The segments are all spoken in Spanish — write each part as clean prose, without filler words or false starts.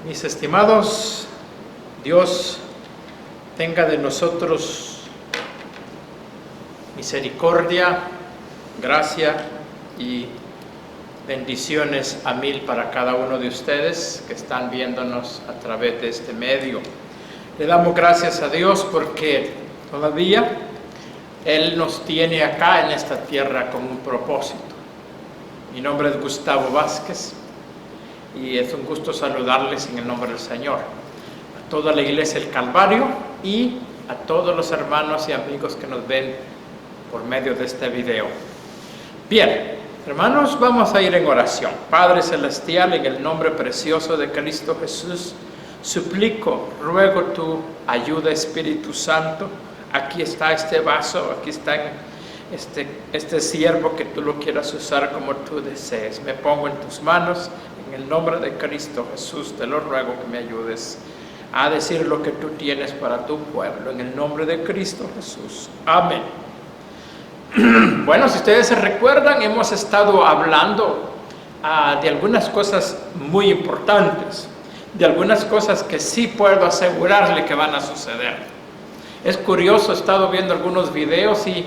Mis estimados, Dios tenga de nosotros misericordia, gracia y bendiciones a mil para cada uno de ustedes que están viéndonos a través de este medio. Le damos gracias a Dios porque todavía Él nos tiene acá en esta tierra con un propósito. Mi nombre es Gustavo Vázquez y es un gusto saludarles en el nombre del Señor. A toda la Iglesia del Calvario y a todos los hermanos y amigos que nos ven por medio de este video. Bien, hermanos, vamos a ir en oración. Padre Celestial, en el nombre precioso de Cristo Jesús, suplico, ruego tu ayuda, Espíritu Santo. Aquí está este vaso, aquí está este siervo que tú lo quieras usar como tú desees. Me pongo en tus manos, en el nombre de Cristo Jesús, te lo ruego que me ayudes a decir lo que tú tienes para tu pueblo, en el nombre de Cristo Jesús. Amén. Bueno, si ustedes se recuerdan, hemos estado hablando de algunas cosas muy importantes, de algunas cosas que sí puedo asegurarle que van a suceder. Es curioso, he estado viendo algunos videos y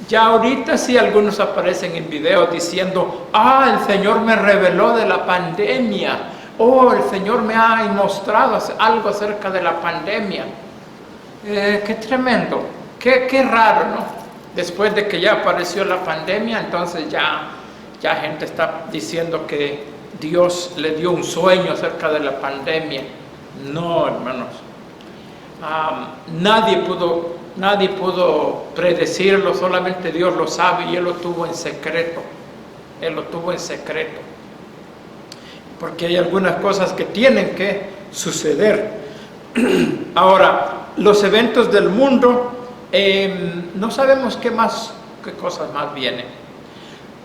ya ahorita sí algunos aparecen en videos diciendo, el Señor me reveló de la pandemia, el Señor me ha mostrado algo acerca de la pandemia. Qué tremendo, qué raro, ¿no? Después de que ya apareció la pandemia, entonces ya gente está diciendo que Dios le dio un sueño acerca de la pandemia. No, hermanos. Nadie pudo predecirlo, solamente Dios lo sabe y Él lo tuvo en secreto. Él lo tuvo en secreto. Porque hay algunas cosas que tienen que suceder. Ahora, los eventos del mundo, no sabemos qué cosas más vienen.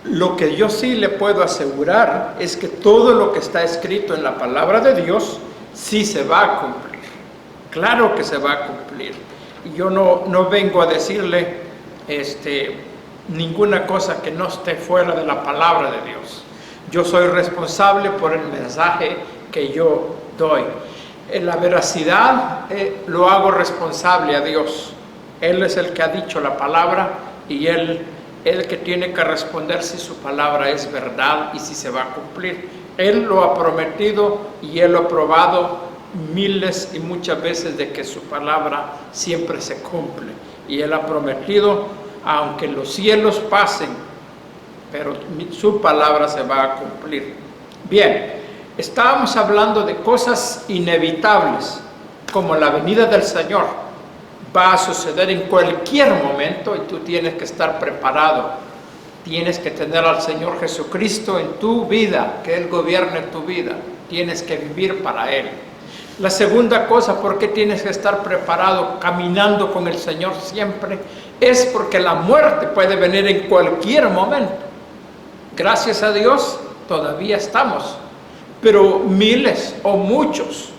Lo que yo sí le puedo asegurar es que todo lo que está escrito en la palabra de Dios sí se va a cumplir. Claro que se va a cumplir. Y yo no vengo a decirle ninguna cosa que no esté fuera de la palabra de Dios. Yo soy responsable por el mensaje que yo doy. En la veracidad lo hago responsable a Dios. Él es el que ha dicho la palabra y Él es el que tiene que responder si su palabra es verdad y si se va a cumplir. Él lo ha prometido y Él lo ha probado miles y muchas veces de que su palabra siempre se cumple. Y Él ha prometido, aunque los cielos pasen, pero su palabra se va a cumplir. Bien, estábamos hablando de cosas inevitables, como la venida del Señor. Va a suceder en cualquier momento y tú tienes que estar preparado. Tienes que tener al Señor Jesucristo en tu vida, que Él gobierne tu vida. Tienes que vivir para Él. La segunda cosa, ¿por qué tienes que estar preparado caminando con el Señor siempre? Es porque la muerte puede venir en cualquier momento. Gracias a Dios todavía estamos, pero miles o muchos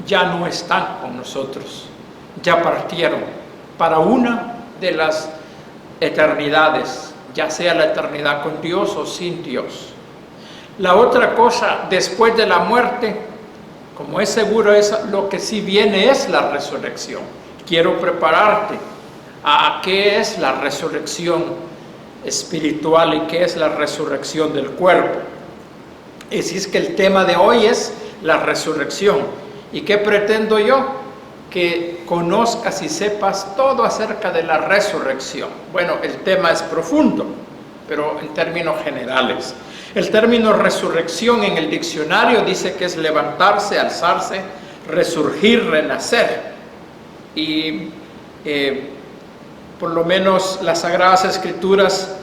ya no están con nosotros. Ya partieron para una de las eternidades, ya sea la eternidad con Dios o sin Dios. La otra cosa, después de la muerte, como es seguro, lo que sí viene es la resurrección. Quiero prepararte a qué es la resurrección espiritual y qué es la resurrección del cuerpo. Así es que el tema de hoy es la resurrección. ¿Y qué pretendo yo? Que conozcas y sepas todo acerca de la resurrección. Bueno, el tema es profundo, pero en términos generales. El término resurrección en el diccionario dice que es levantarse, alzarse, resurgir, renacer. Y por lo menos las Sagradas Escrituras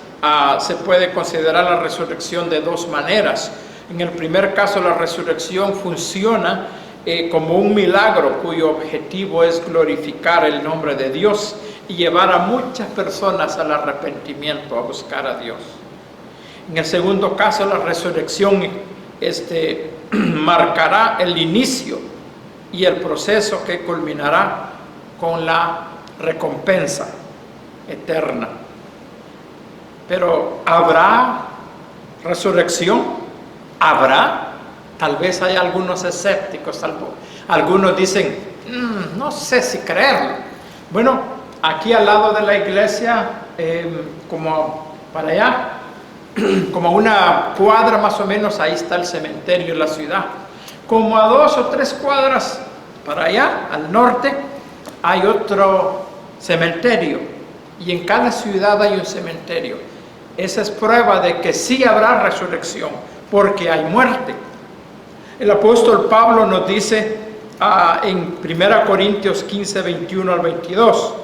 se puede considerar la resurrección de dos maneras. En el primer caso, la resurrección funciona como un milagro cuyo objetivo es glorificar el nombre de Dios y llevar a muchas personas al arrepentimiento, a buscar a Dios. En el segundo caso, la resurrección marcará el inicio y el proceso que culminará con la recompensa eterna. Pero ¿habrá resurrección? ¿Habrá? Tal vez hay algunos escépticos, algunos dicen, no sé si creerlo. Bueno, aquí al lado de la iglesia, como para allá, como una cuadra más o menos, ahí está el cementerio de la ciudad. Como a 2 o 3 cuadras para allá, al norte, hay otro cementerio. Y en cada ciudad hay un cementerio. Esa es prueba de que sí habrá resurrección, porque hay muerte. El apóstol Pablo nos dice en 1 Corintios 15, 21 al 22,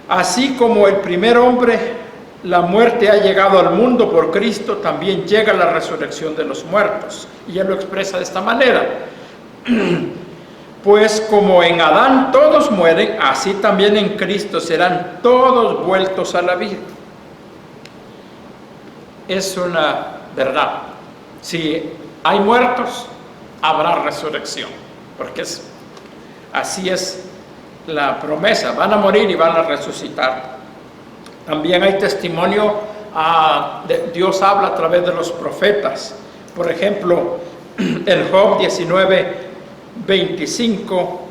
así como el primer hombre, la muerte ha llegado al mundo por Cristo, también llega la resurrección de los muertos. Y él lo expresa de esta manera. Pues como en Adán todos mueren, así también en Cristo serán todos vueltos a la vida. Es una verdad. Si hay muertos, habrá resurrección. Porque así es la promesa. Van a morir y van a resucitar. También hay testimonio, Dios habla a través de los profetas. Por ejemplo, en Job 19, 25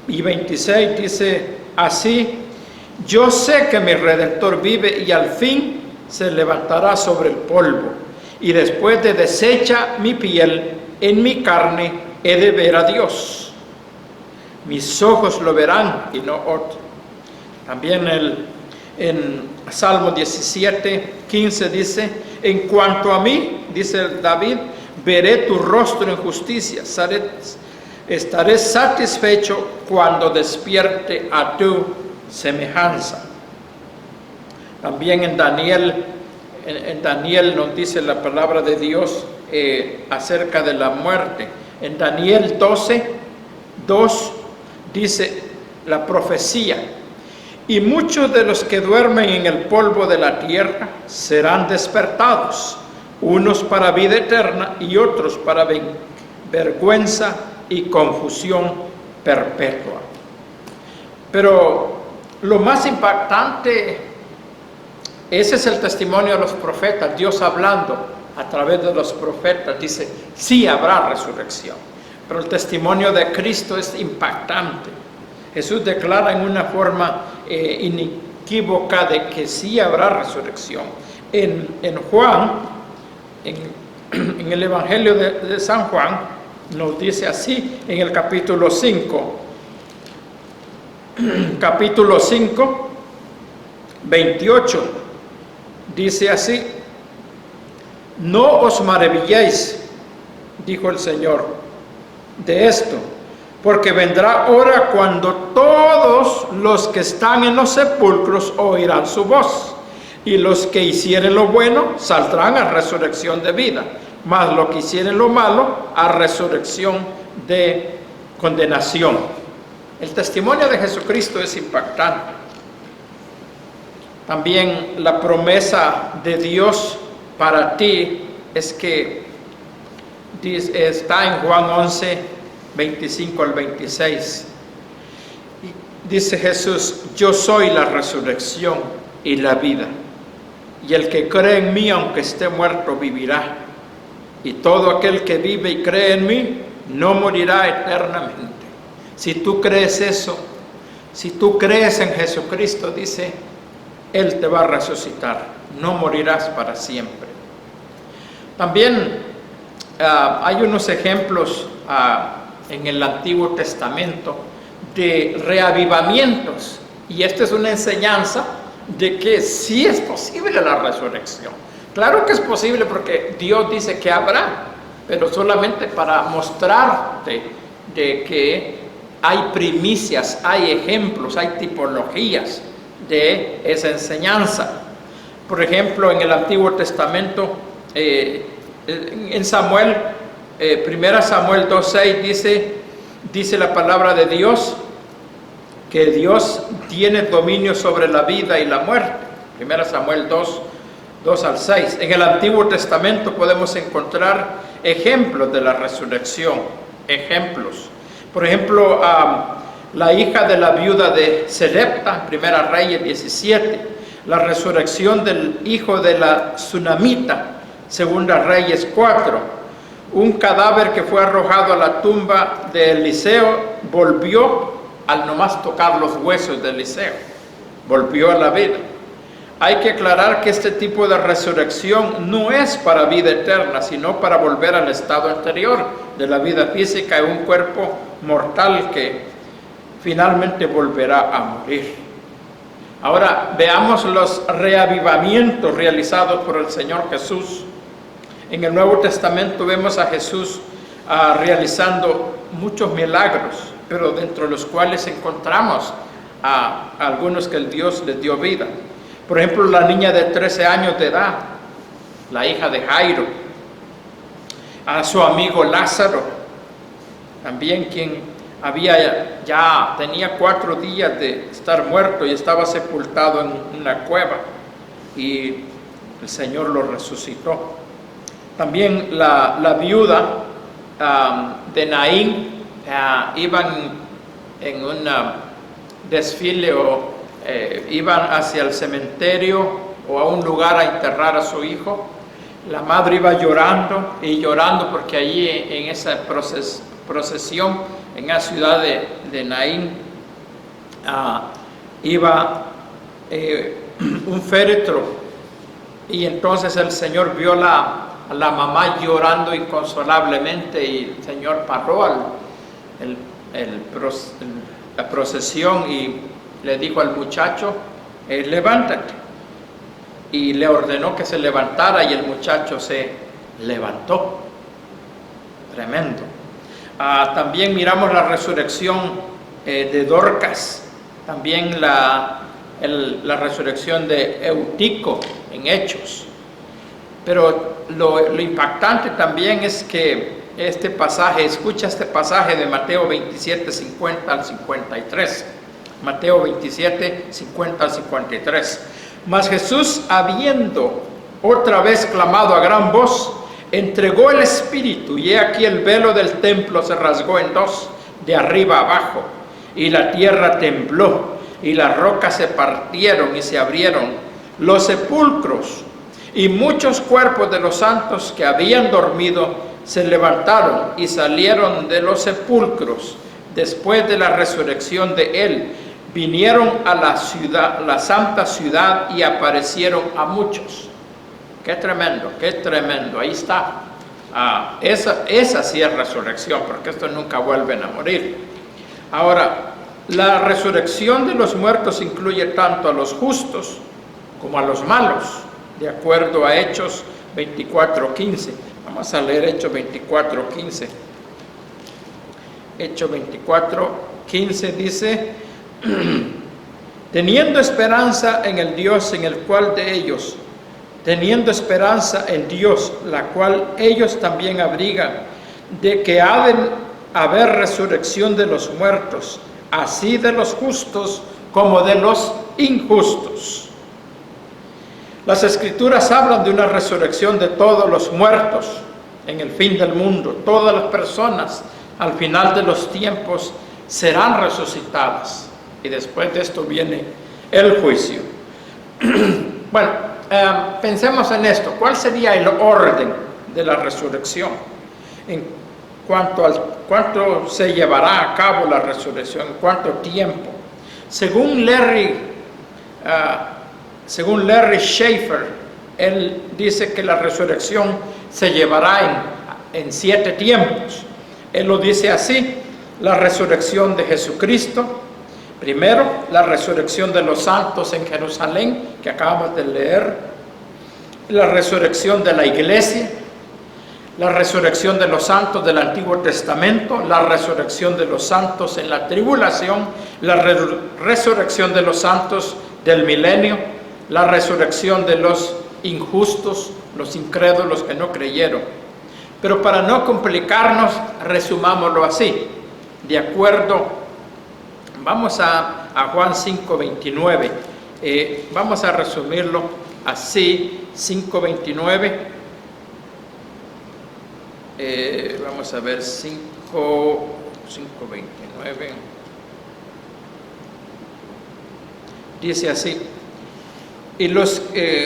y 26 dice así: yo sé que mi Redentor vive y al fin se levantará sobre el polvo, y después de deshecha mi piel, en mi carne he de ver a Dios. Mis ojos lo verán y no otro. También en Salmo 17, 15 dice: en cuanto a mí, dice David, veré tu rostro en justicia, estaré satisfecho cuando despierte a tu semejanza. También en Daniel nos dice la palabra de Dios acerca de la muerte. En Daniel 12, 2 dice la profecía: y muchos de los que duermen en el polvo de la tierra serán despertados, unos para vida eterna y otros para vergüenza y confusión perpetua. Pero lo más impactante, ese es el testimonio de los profetas. Dios hablando a través de los profetas dice: sí habrá resurrección. Pero el testimonio de Cristo es impactante. Jesús declara en una forma inequívoca de que sí habrá resurrección. En Juan, en el Evangelio de San Juan, nos dice así en el capítulo 5, 28, dice así: no os maravilléis, dijo el Señor, de esto, porque vendrá hora cuando todos los que están en los sepulcros oirán su voz, y los que hicieren lo bueno saldrán a resurrección de vida, mas los que hicieren lo malo a resurrección de condenación. El testimonio de Jesucristo es impactante. También la promesa de Dios para ti es que está en Juan 11, 25 al 26. Dice Jesús: yo soy la resurrección y la vida, y el que cree en mí, aunque esté muerto, vivirá. Y todo aquel que vive y cree en mí, no morirá eternamente. Si tú crees eso, si tú crees en Jesucristo, dice, Él te va a resucitar. No morirás para siempre. También hay unos ejemplos en el Antiguo Testamento de reavivamientos. Y esta es una enseñanza de que sí es posible la resurrección. Claro que es posible porque Dios dice que habrá, pero solamente para mostrarte de que hay primicias, hay ejemplos, hay tipologías de esa enseñanza. Por ejemplo, en el Antiguo Testamento, en Samuel, 1 Samuel 2:6 dice la palabra de Dios que Dios tiene dominio sobre la vida y la muerte. 1 Samuel 2 al 6. En el Antiguo Testamento podemos encontrar ejemplos de la resurrección. Ejemplos. Por ejemplo, la hija de la viuda de Sarepta, 1 Reyes 17. La resurrección del hijo de la Sunamita, 2 Reyes 4. Un cadáver que fue arrojado a la tumba de Eliseo volvió al nomás tocar los huesos de Eliseo. Volvió a la vida. Hay que aclarar que este tipo de resurrección no es para vida eterna, sino para volver al estado anterior de la vida física, en un cuerpo mortal que finalmente volverá a morir. Ahora veamos los reavivamientos realizados por el Señor Jesús. En el Nuevo Testamento vemos a Jesús realizando muchos milagros, pero dentro de los cuales encontramos a algunos que el Dios les dio vida. Por ejemplo, la niña de 13 años de edad, la hija de Jairo, a su amigo Lázaro, también quien tenía 4 días de estar muerto y estaba sepultado en una cueva, y el Señor lo resucitó. También la viuda de Naín iban en un desfile o iban hacia el cementerio o a un lugar a enterrar a su hijo. La madre iba llorando y llorando porque allí en esa procesión en la ciudad de Naín iba un féretro, y entonces el Señor vio a la mamá llorando inconsolablemente, y el Señor paró la procesión y le dijo al muchacho, levántate, y le ordenó que se levantara, y el muchacho se levantó. Tremendo. También miramos la resurrección de Dorcas, también la resurrección de Eutico en Hechos. Pero lo impactante también es que este pasaje, escucha este pasaje de Mateo 27, 50 al 53. Mateo 27, 50 al 53. Mas Jesús, habiendo otra vez clamado a gran voz, entregó el Espíritu, y he aquí el velo del templo se rasgó en dos, de arriba abajo, y la tierra tembló, y las rocas se partieron y se abrieron los sepulcros, y muchos cuerpos de los santos que habían dormido se levantaron y salieron de los sepulcros después de la resurrección de él. Vinieron a la ciudad, la santa ciudad, y aparecieron a muchos. Qué tremendo, qué tremendo. Ahí está. Esa sí es resurrección, porque estos nunca vuelven a morir. Ahora, la resurrección de los muertos incluye tanto a los justos como a los malos, de acuerdo a Hechos 24:15. Vamos a leer Hechos 24:15. Hechos 24:15 dice: teniendo esperanza en el Dios en el cual de ellos, teniendo esperanza en Dios, la cual ellos también abrigan, de que ha de haber resurrección de los muertos, así de los justos como de los injustos. Las Escrituras hablan de una resurrección de todos los muertos en el fin del mundo. Todas las personas al final de los tiempos serán resucitadas, y después de esto viene el juicio. Bueno, pensemos en esto. ¿Cuál sería el orden de la resurrección? En cuanto a cuánto se llevará a cabo la resurrección, cuánto tiempo. Según Larry Schaeffer, él dice que la resurrección se llevará en 7 tiempos. Él lo dice así: la resurrección de Jesucristo, primero la resurrección de los santos en Jerusalén, que acabamos de leer, la resurrección de la iglesia, la resurrección de los santos del Antiguo Testamento, la resurrección de los santos en la tribulación, la resurrección de los santos del milenio, la resurrección de los injustos, los incrédulos que no creyeron. Pero para no complicarnos, resumámoslo así. De acuerdo, vamos a Juan 5:29. Vamos a resumirlo así, 5:29. Vamos a ver 5:29. Dice así: y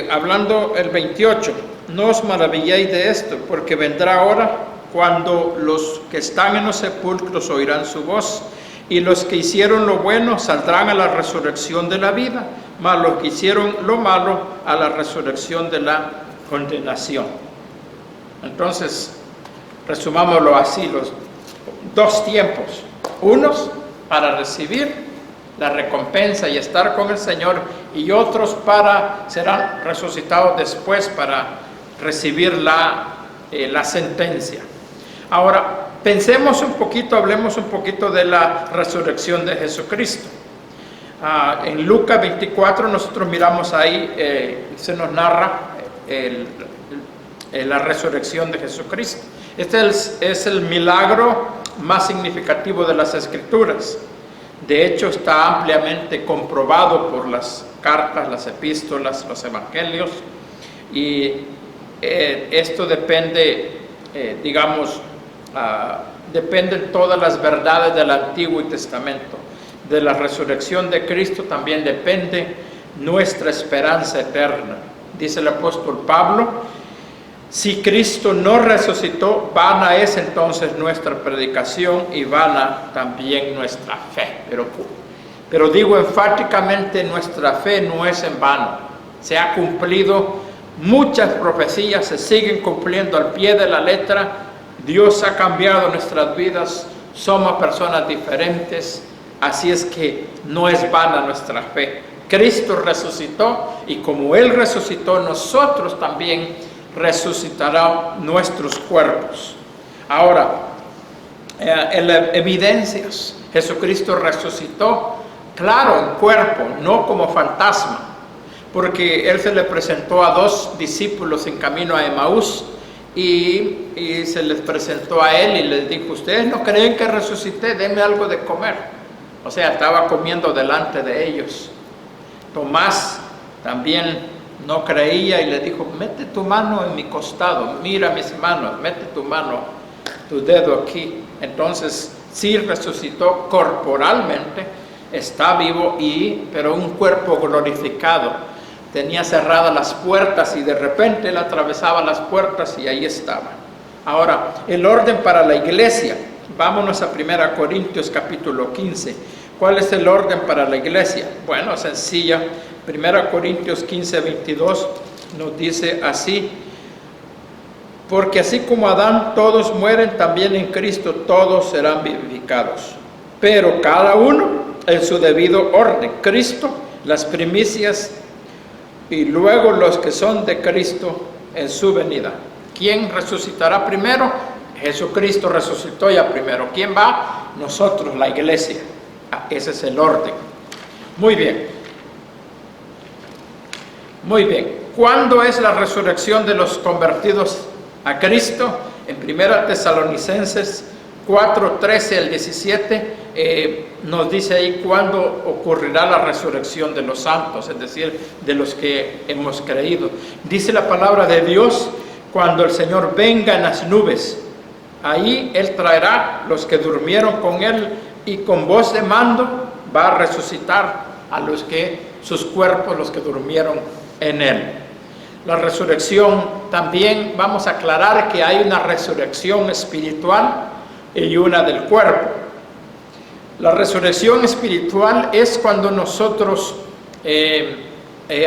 hablando el 28, no os maravilléis de esto, porque vendrá hora cuando los que están en los sepulcros oirán su voz, y los que hicieron lo bueno saldrán a la resurrección de la vida, mas los que hicieron lo malo a la resurrección de la condenación. Entonces, resumámoslo así, los dos tiempos: unos para recibir la recompensa y estar con el Señor, y otros serán resucitados después para recibir la sentencia. Ahora, pensemos un poquito, hablemos un poquito de la resurrección de Jesucristo. En Lucas 24 nosotros miramos ahí, se nos narra la resurrección de Jesucristo. Este es el milagro más significativo de las Escrituras. De hecho, está ampliamente comprobado por las cartas, las epístolas, los evangelios, y esto depende, dependen todas las verdades del Antiguo Testamento. De la resurrección de Cristo también depende nuestra esperanza eterna. Dice el apóstol Pablo: si Cristo no resucitó, vana es entonces nuestra predicación y vana también nuestra fe. Pero digo enfáticamente, nuestra fe no es en vano. Se ha cumplido, muchas profecías se siguen cumpliendo al pie de la letra. Dios ha cambiado nuestras vidas, somos personas diferentes, así es que no es vana nuestra fe. Cristo resucitó, y como Él resucitó, nosotros también resucitarán nuestros cuerpos. Ahora, evidencias: Jesucristo resucitó, claro, en cuerpo, no como fantasma, porque Él se le presentó a dos discípulos en camino a Emaús, y se les presentó a Él y les dijo: ¿ustedes no creen que resucité? Denme algo de comer. O sea, estaba comiendo delante de ellos. Tomás también no creía y le dijo: mete tu mano en mi costado, mira mis manos, mete tu mano, tu dedo aquí. Entonces sí resucitó corporalmente, está vivo, pero un cuerpo glorificado. Tenía cerradas las puertas y de repente Él atravesaba las puertas y ahí estaba. Ahora, el orden para la iglesia. Vámonos a 1 Corintios capítulo 15. ¿Cuál es el orden para la iglesia? Bueno, sencilla. 1 Corintios 15, 22 nos dice así: porque así como Adán todos mueren, también en Cristo todos serán vivificados, pero cada uno en su debido orden. Cristo las primicias, y luego los que son de Cristo en su venida. ¿Quién resucitará primero? Jesucristo resucitó ya primero. ¿Quién va? Nosotros, la iglesia. Ese es el orden. Muy bien. Muy bien. ¿Cuándo es la resurrección de los convertidos a Cristo? En 1 Tesalonicenses 4, 13 al 17 nos dice ahí cuándo ocurrirá la resurrección de los santos, es decir, de los que hemos creído. Dice la palabra de Dios: cuando el Señor venga en las nubes, ahí Él traerá los que durmieron con Él, y con voz de mando va a resucitar a sus cuerpos, los que durmieron en Él. La resurrección también, vamos a aclarar que hay una resurrección espiritual y una del cuerpo. La resurrección espiritual es cuando nosotros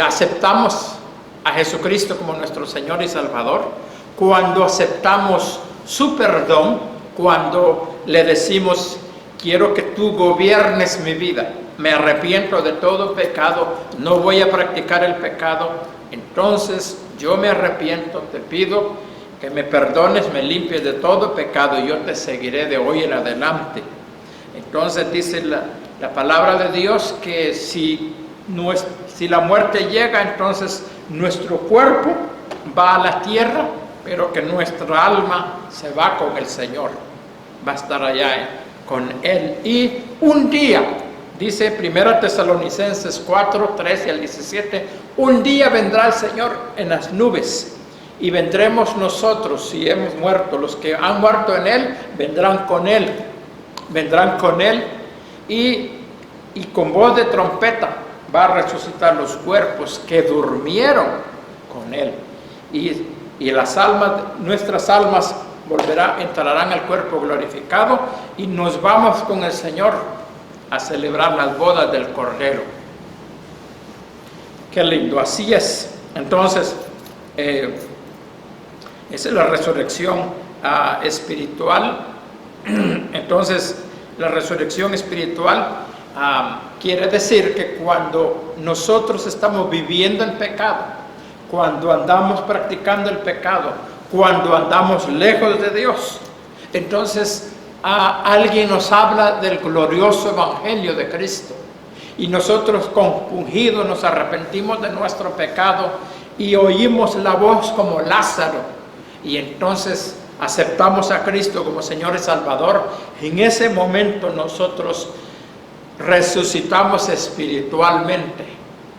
aceptamos a Jesucristo como nuestro Señor y Salvador, cuando aceptamos su perdón, cuando le decimos: quiero que tú gobiernes mi vida, me arrepiento de todo pecado, no voy a practicar el pecado, entonces yo me arrepiento, te pido que me perdones, me limpies de todo pecado, y yo te seguiré de hoy en adelante. Entonces dice la palabra de Dios que si la muerte llega, entonces nuestro cuerpo va a la tierra, pero que nuestra alma se va con el Señor, va a estar allá con Él. Y un día, dice 1 Tesalonicenses 4, 13 al 17, un día vendrá el Señor en las nubes, y vendremos nosotros, si hemos muerto, los que han muerto en Él, vendrán con Él, y con voz de trompeta va a resucitar los cuerpos que durmieron con Él, y las almas, nuestras almas entrarán al cuerpo glorificado y nos vamos con el Señor a celebrar las bodas del Cordero. Qué lindo, así es. Entonces, esa es la resurrección espiritual. Entonces, la resurrección espiritual quiere decir que cuando nosotros estamos viviendo el pecado, cuando andamos practicando el pecado, cuando andamos lejos de Dios, entonces alguien nos habla del glorioso evangelio de Cristo y nosotros compungidos nos arrepentimos de nuestro pecado y oímos la voz como Lázaro y entonces aceptamos a Cristo como Señor y Salvador. En ese momento nosotros resucitamos espiritualmente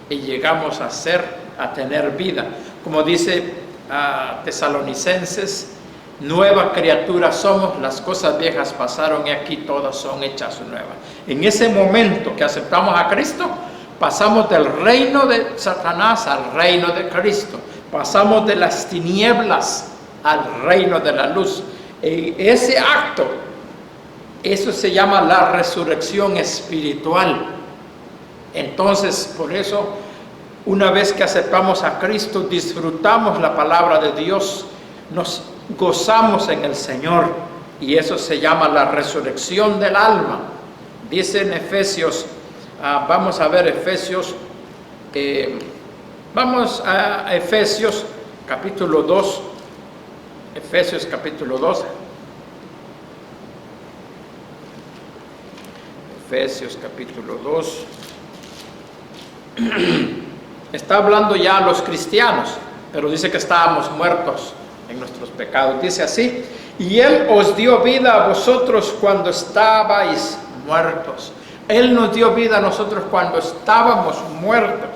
y llegamos a tener vida. Como dice Tesalonicenses, nueva criatura somos, las cosas viejas pasaron y aquí todas son hechas nuevas. En ese momento que aceptamos a Cristo, pasamos del reino de Satanás al reino de Cristo. Pasamos de las tinieblas al reino de la luz. Ese acto, eso se llama la resurrección espiritual. Entonces, por eso, una vez que aceptamos a Cristo, disfrutamos la palabra de Dios, nos gozamos en el Señor, y eso se llama la resurrección del alma. Dice en Efesios, vamos a ver Efesios, vamos a Efesios capítulo 2, Efesios capítulo 2. Efesios capítulo 2. Está hablando ya a los cristianos, pero dice que estábamos muertos en nuestros pecados. Dice así: y Él os dio vida a vosotros cuando estabais muertos. Él nos dio vida a nosotros cuando estábamos muertos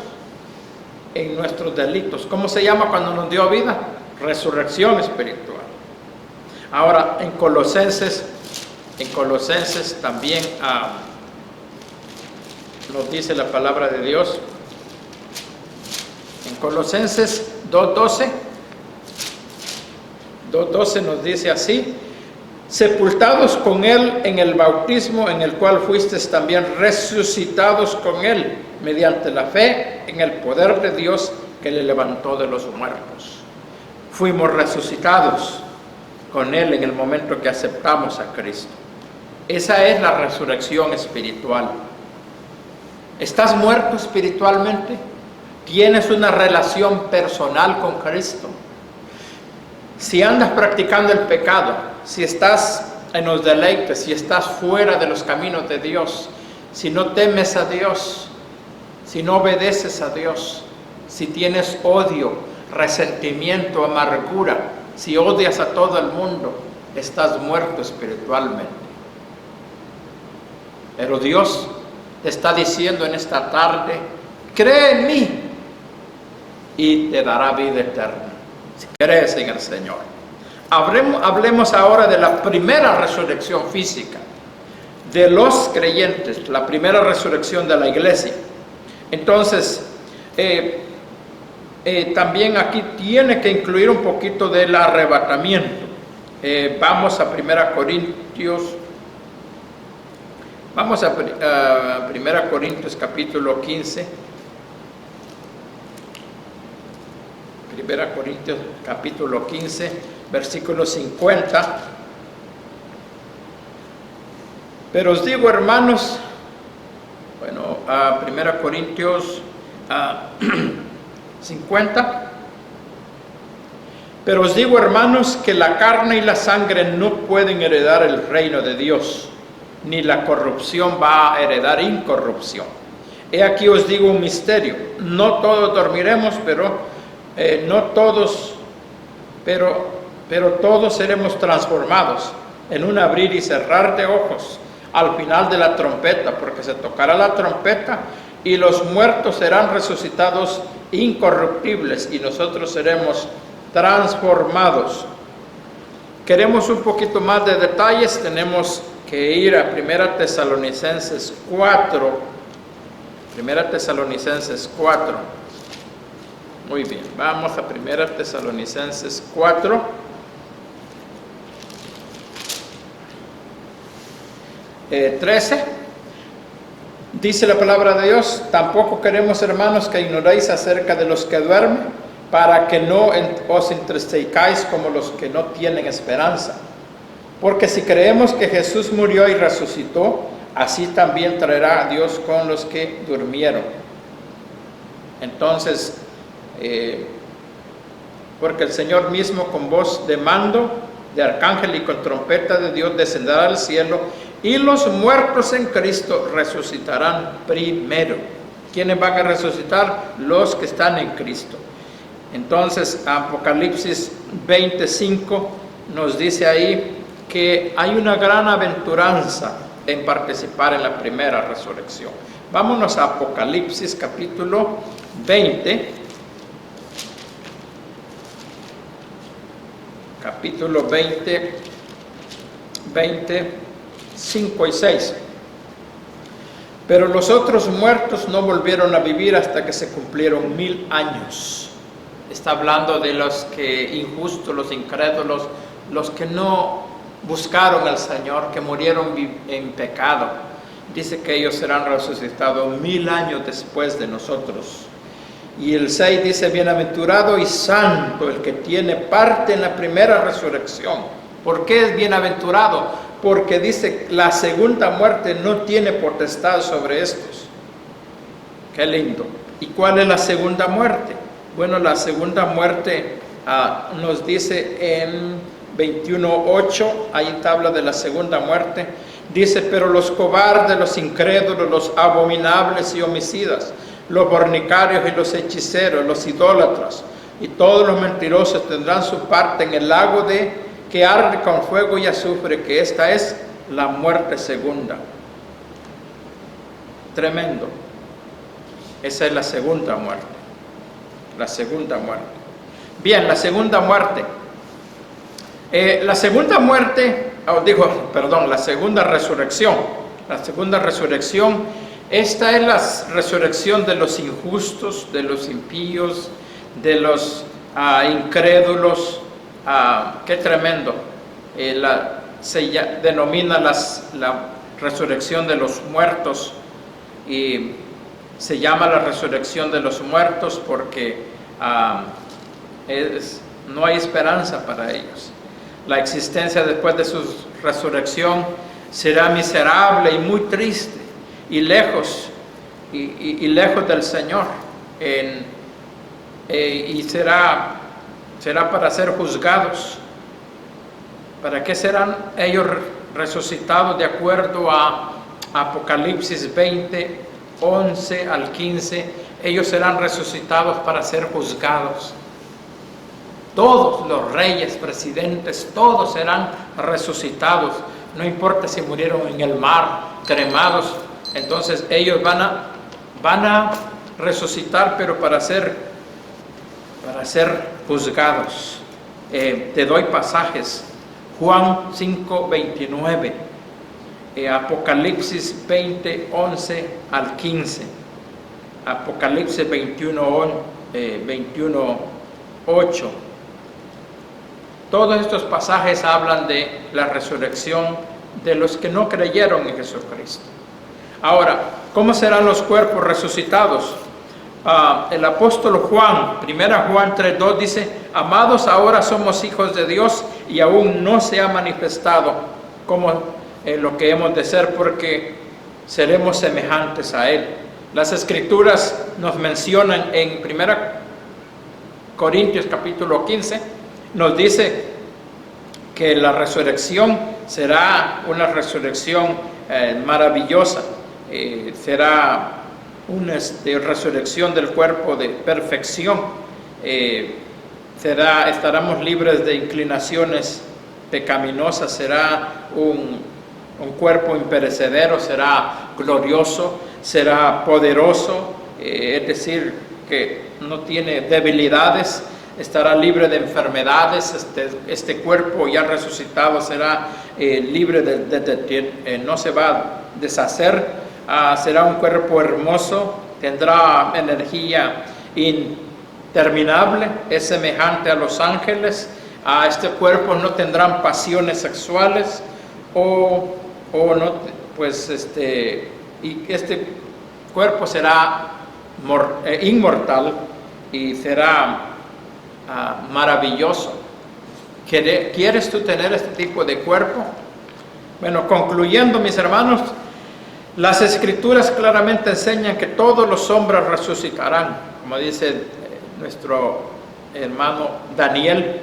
en nuestros delitos. ¿Cómo se llama cuando nos dio vida? Resurrección espiritual. Ahora, en Colosenses también nos dice la palabra de Dios. En Colosenses 2:12 nos dice así: sepultados con Él en el bautismo, en el cual fuisteis también resucitados con Él, mediante la fe en el poder de Dios que le levantó de los muertos. Fuimos resucitados con Él en el momento que aceptamos a Cristo. Esa es la resurrección espiritual. ¿Estás muerto espiritualmente? ¿Tienes una relación personal con Cristo? Si andas practicando el pecado, si estás en los deleites, si estás fuera de los caminos de Dios, si no temes a Dios, si no obedeces a Dios, si tienes odio, resentimiento, amargura, si odias a todo el mundo, estás muerto espiritualmente. Pero Dios te está diciendo en esta tarde: cree en mí y te dará vida eterna, si crees en el Señor. Hablemos ahora de la primera resurrección física de los creyentes, la primera resurrección de la iglesia. Entonces, también aquí tiene que incluir un poquito del arrebatamiento. Vamos a 1 Corintios. Vamos a 1 Corintios capítulo 15. 1 Corintios capítulo 15, versículo 50. Pero os digo, hermanos, 1 Corintios 50. Pero os digo, hermanos, que la carne y la sangre no pueden heredar el reino de Dios, ni la corrupción va a heredar incorrupción. He aquí os digo un misterio: no todos dormiremos, pero todos seremos transformados en un abrir y cerrar de ojos al final de la trompeta, porque se tocará la trompeta y los muertos serán resucitados incorruptibles y nosotros seremos transformados. Queremos un poquito más de detalles, tenemos que ir a 1 Tesalonicenses 4. 1 Tesalonicenses 4. Muy bien, vamos a 1 Tesalonicenses 4. 13, dice la palabra de Dios: tampoco queremos, hermanos, que ignoréis acerca de los que duermen, para que no os entristezcáis como los que no tienen esperanza. Porque si creemos que Jesús murió y resucitó, así también traerá a Dios con los que durmieron. Entonces, porque el Señor mismo con voz de mando de arcángel y con trompeta de Dios descenderá al cielo, y los muertos en Cristo resucitarán primero. ¿Quiénes van a resucitar? Los que están en Cristo. Entonces, Apocalipsis 25 nos dice ahí que hay una gran aventuranza en participar en la primera resurrección. Vámonos a Apocalipsis capítulo 20. Capítulo 20, 5 y 6. Pero los otros muertos no volvieron a vivir hasta que se cumplieron 1000 años. Está hablando de los que injustos, los incrédulos, los que no buscaron al Señor, que murieron en pecado. Dice que ellos serán resucitados 1000 años después de nosotros. Y el 6 dice: bienaventurado y santo el que tiene parte en la primera resurrección. ¿Por qué es bienaventurado? Porque dice: la segunda muerte no tiene potestad sobre estos. Qué lindo. ¿Y cuál es la segunda muerte? Bueno, la segunda muerte nos dice en 21:8, ahí habla de la segunda muerte. Dice: pero los cobardes, los incrédulos, los abominables y homicidas, los fornicarios y los hechiceros, los idólatras y todos los mentirosos tendrán su parte en el lago que arde con fuego y azufre, que esta es la muerte segunda. Tremendo. Esa es la segunda muerte. La segunda muerte. Bien, la segunda muerte. La segunda muerte, la segunda resurrección. La segunda resurrección. Esta es la resurrección de los injustos, de los impíos, de los incrédulos. Qué tremendo. Se denomina la resurrección de los muertos, y se llama la resurrección de los muertos porque no hay esperanza para ellos. La existencia después de su resurrección será miserable y muy triste, y lejos del Señor, y será para ser juzgados. ¿Para qué serán ellos resucitados? De acuerdo a Apocalipsis 20, 11 al 15, ellos serán resucitados para ser juzgados. Todos los reyes, presidentes, todos serán resucitados. No importa si murieron en el mar, cremados. Entonces ellos van a resucitar, pero para ser juzgados. Te doy pasajes: Juan 5:29, Apocalipsis 20, 11 al 15, Apocalipsis 21, 8. Todos estos pasajes hablan de la resurrección de los que no creyeron en Jesucristo. Ahora, ¿cómo serán los cuerpos resucitados? El apóstol Juan, 1 Juan 3:2 dice: amados, ahora somos hijos de Dios y aún no se ha manifestado como lo que hemos de ser, porque seremos semejantes a Él. Las Escrituras nos mencionan en 1 Corintios capítulo 15, nos dice que la resurrección será una resurrección maravillosa. Será una resurrección del cuerpo de perfección. Estaremos libres de inclinaciones pecaminosas. Será un cuerpo imperecedero, será glorioso, será poderoso, es decir, que no tiene debilidades. Estará libre de enfermedades. Este cuerpo ya resucitado será libre no se va a deshacer. Será un cuerpo hermoso, tendrá energía interminable, es semejante a los ángeles. Este cuerpo no tendrán pasiones sexuales o no y este cuerpo será inmortal y será maravilloso. ¿Quieres tú tener este tipo de cuerpo? Bueno, concluyendo, mis hermanos, las Escrituras claramente enseñan que todos los hombres resucitarán, como dice nuestro hermano Daniel.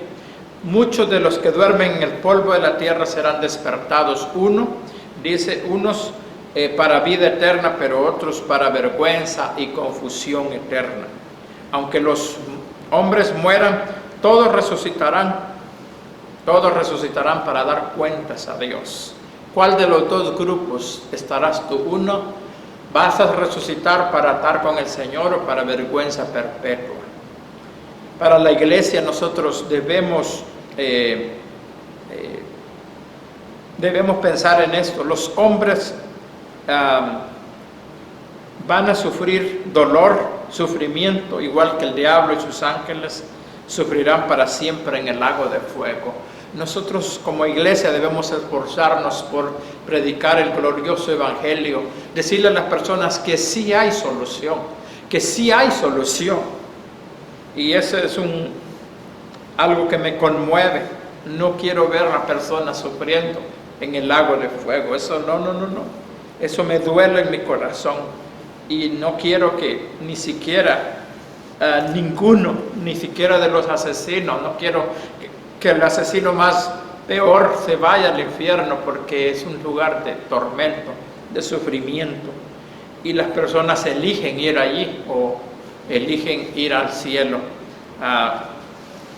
Muchos de los que duermen en el polvo de la tierra serán despertados. Unos para vida eterna, pero otros para vergüenza y confusión eterna. Aunque los hombres mueran, todos resucitarán para dar cuentas a Dios. ¿Cuál de los dos grupos estarás tú? Uno, vas a resucitar para estar con el Señor o para vergüenza perpetua. Para la iglesia nosotros debemos pensar en esto. Los hombres van a sufrir dolor, sufrimiento, igual que el diablo y sus ángeles sufrirán para siempre en el lago de fuego. Nosotros como iglesia debemos esforzarnos por predicar el glorioso evangelio, decirle a las personas que sí hay solución, y eso es algo que me conmueve. No quiero ver a la persona sufriendo en el lago de fuego. Eso no. Eso me duele en mi corazón. Y no quiero que ni siquiera ni siquiera de los asesinos, no quiero que el asesino más peor se vaya al infierno, porque es un lugar de tormento, de sufrimiento. Y las personas eligen ir allí o eligen ir al cielo.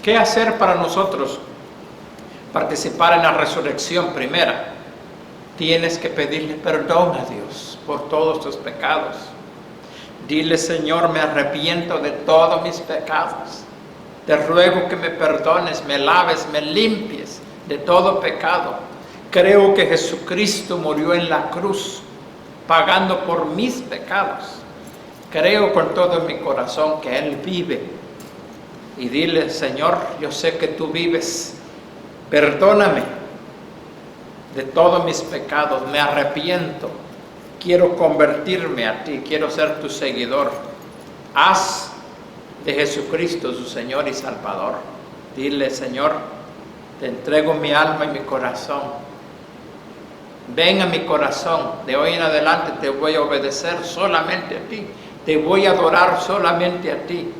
¿Qué hacer para nosotros participar en la resurrección primera? Tienes que pedirle perdón a Dios por todos tus pecados. Dile: Señor, me arrepiento de todos mis pecados. Te ruego que me perdones, me laves, me limpies de todo pecado. Creo que Jesucristo murió en la cruz, pagando por mis pecados. Creo con todo mi corazón que Él vive. Y dile: Señor, yo sé que tú vives. Perdóname de todos mis pecados, me arrepiento. Quiero convertirme a ti, quiero ser tu seguidor. Haz de Jesucristo su Señor y Salvador. Dile: Señor, te entrego mi alma y mi corazón. Ven a mi corazón. De hoy en adelante te voy a obedecer solamente a ti. Te voy a adorar solamente a ti.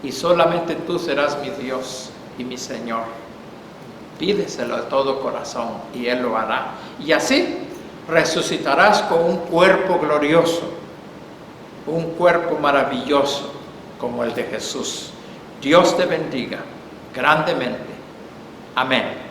Y solamente tú serás mi Dios y mi Señor. Pídeselo de todo corazón y Él lo hará. Y así resucitarás con un cuerpo glorioso, un cuerpo maravilloso como el de Jesús. Dios te bendiga grandemente. Amén.